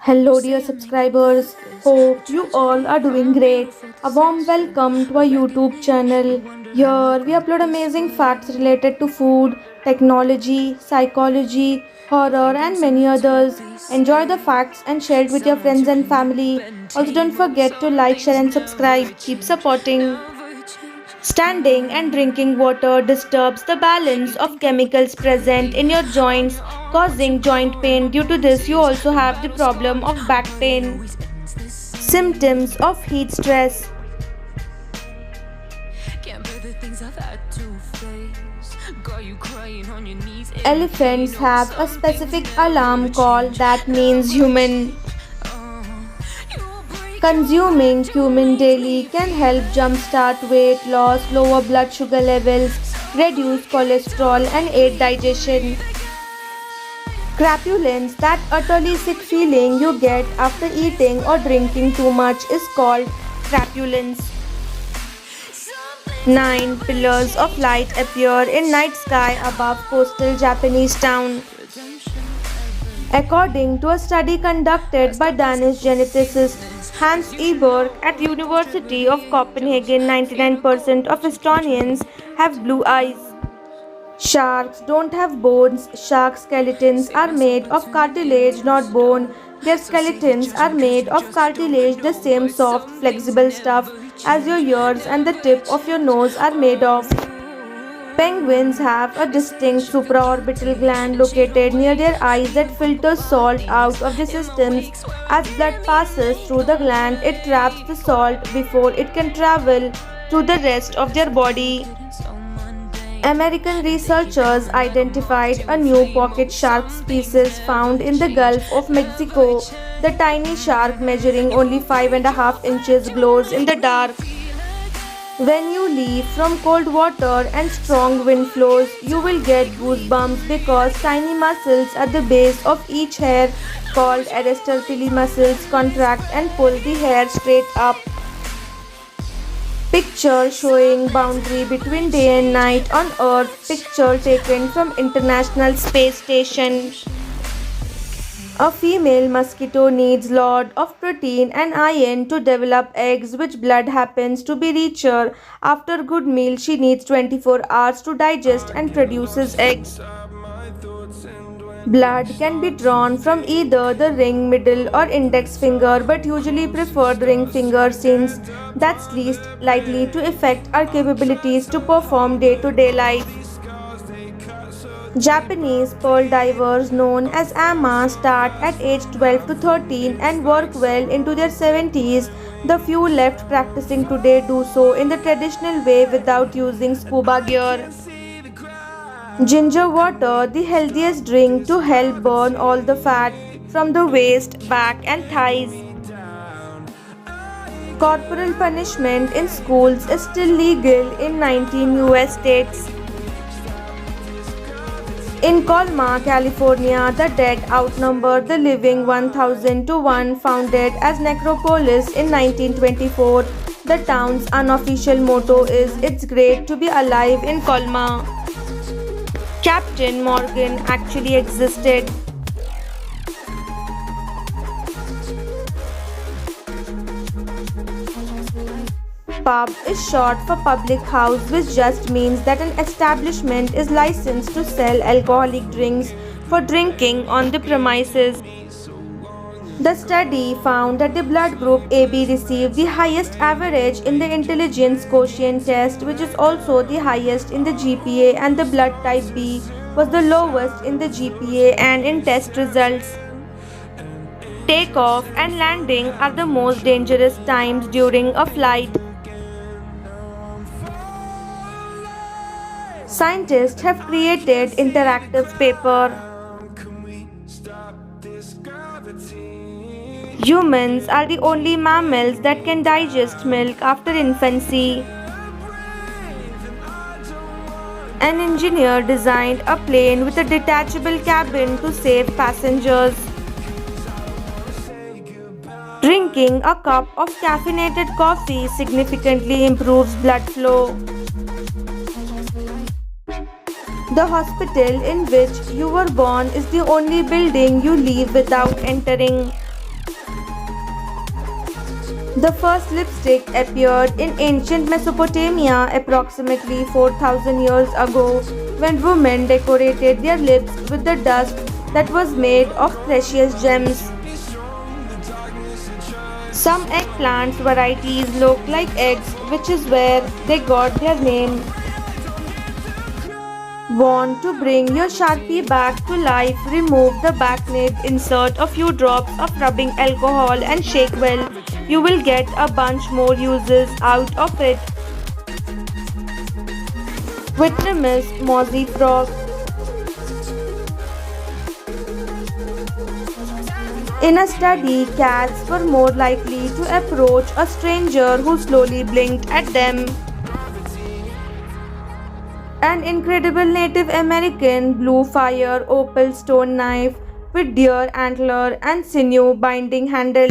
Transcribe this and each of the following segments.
Hello, dear subscribers. Hope you all are doing great. A warm welcome to our YouTube channel. Here we upload amazing facts related to food, technology, psychology, horror, and many others. Enjoy the facts and share it with your friends and family. Also, don't forget to like, share, and subscribe. Keep supporting. Standing and drinking water disturbs the balance of chemicals present in your joints, causing joint pain. Due to this, you also have the problem of back pain. Symptoms of heat stress. Elephants have a specific alarm call that means human. Consuming cumin daily can help jumpstart weight loss, lower blood sugar levels, reduce cholesterol, and aid digestion. Crapulence, that utterly sick feeling you get after eating or drinking too much, is called crapulence. Nine pillars of light appear in night sky above coastal Japanese town. According to a study conducted by Danish geneticist Hans Eberg at University of Copenhagen, 99% of Estonians have blue eyes. Sharks don't have bones. Shark skeletons are made of cartilage, not bone. Their skeletons are made of cartilage, the same soft, flexible stuff as your ears and the tip of your nose are made of. Penguins have a distinct supraorbital gland located near their eyes that filters salt out of their systems. As blood passes through the gland, it traps the salt before it can travel to the rest of their body. American researchers identified a new pocket shark species found in the Gulf of Mexico. The tiny shark, measuring only 5.5 inches, glows in the dark. When you leave from cold water and strong wind flows, you will get goosebumps because tiny muscles at the base of each hair, called arrestorpili muscles, contract and pull the hair straight up. Picture showing boundary between day and night on Earth. Picture taken from International Space Station. A female mosquito needs lot of protein and iron to develop eggs, which blood happens to be richer. After good meal, she needs 24 hours to digest and produces eggs. Blood can be drawn from either the ring, middle, or index finger, but usually prefer the ring finger since that's least likely to affect our capabilities to perform day-to-day life. Japanese pearl divers known as AMA start at age 12 to 13 and work well into their 70s. The few left practicing today do so in the traditional way without using scuba gear. Ginger water, the healthiest drink to help burn all the fat from the waist, back, and thighs. Corporal punishment in schools is still legal in 19 US states. In Colma, California, the dead outnumber the living 1,000 to 1. Founded as Necropolis in 1924, the town's unofficial motto is "It's great to be alive in Colma." Captain Morgan actually existed. Pub is short for public house, which just means that an establishment is licensed to sell alcoholic drinks for drinking on the premises. The study found that the blood group AB received the highest average in the intelligence quotient test, which is also the highest in the GPA, and the blood type B was the lowest in the GPA and in test results. Takeoff and landing are the most dangerous times during a flight. Scientists have created interactive paper. Humans are the only mammals that can digest milk after infancy. An engineer designed a plane with a detachable cabin to save passengers. Drinking a cup of caffeinated coffee significantly improves blood flow. The hospital in which you were born is the only building you leave without entering. The first lipstick appeared in ancient Mesopotamia approximately 4000 years ago when women decorated their lips with the dust that was made of precious gems. Some eggplant varieties look like eggs, which is where they got their name. Want to bring your Sharpie back to life? Remove the back nib, insert a few drops of rubbing alcohol and shake well. You will get a bunch more uses out of it. Vietnamese Mozzie Frog. In a study, cats were more likely to approach a stranger who slowly blinked at them. An incredible Native American blue fire opal stone knife with deer antler and sinew binding handle.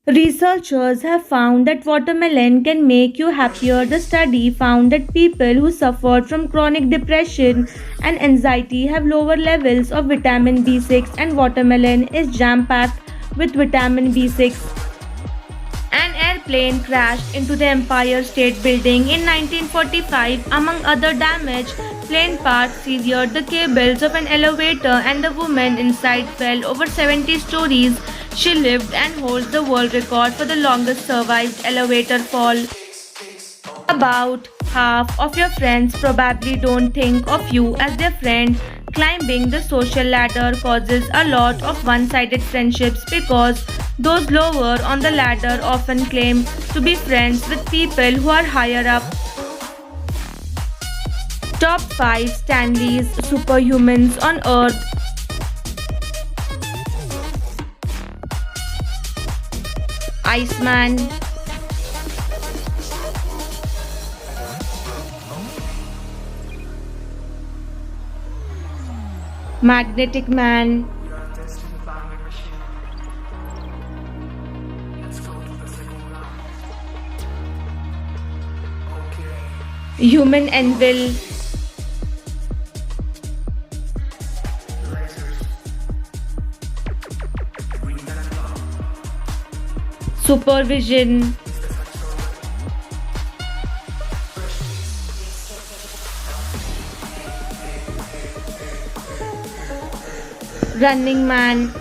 Researchers have found that watermelon can make you happier. The study found that people who suffered from chronic depression and anxiety have lower levels of vitamin B6, and watermelon is jam packed with vitamin B6. An airplane crashed into the Empire State Building in 1945. Among other damage, plane parts severed the cables of an elevator and the woman inside fell over 70 stories. She lived and holds the world record for the longest survived elevator fall. About half of your friends probably don't think of you as their friend. Climbing the social ladder causes a lot of one-sided friendships because those lower on the ladder often claim to be friends with people who are higher up. Top 5 Stanley's superhumans on Earth. Iceman, Magnetic Man, Human Anvil, Supervision, Running Man.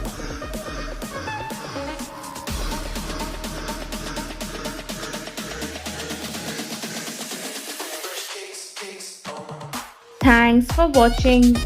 Thanks for watching.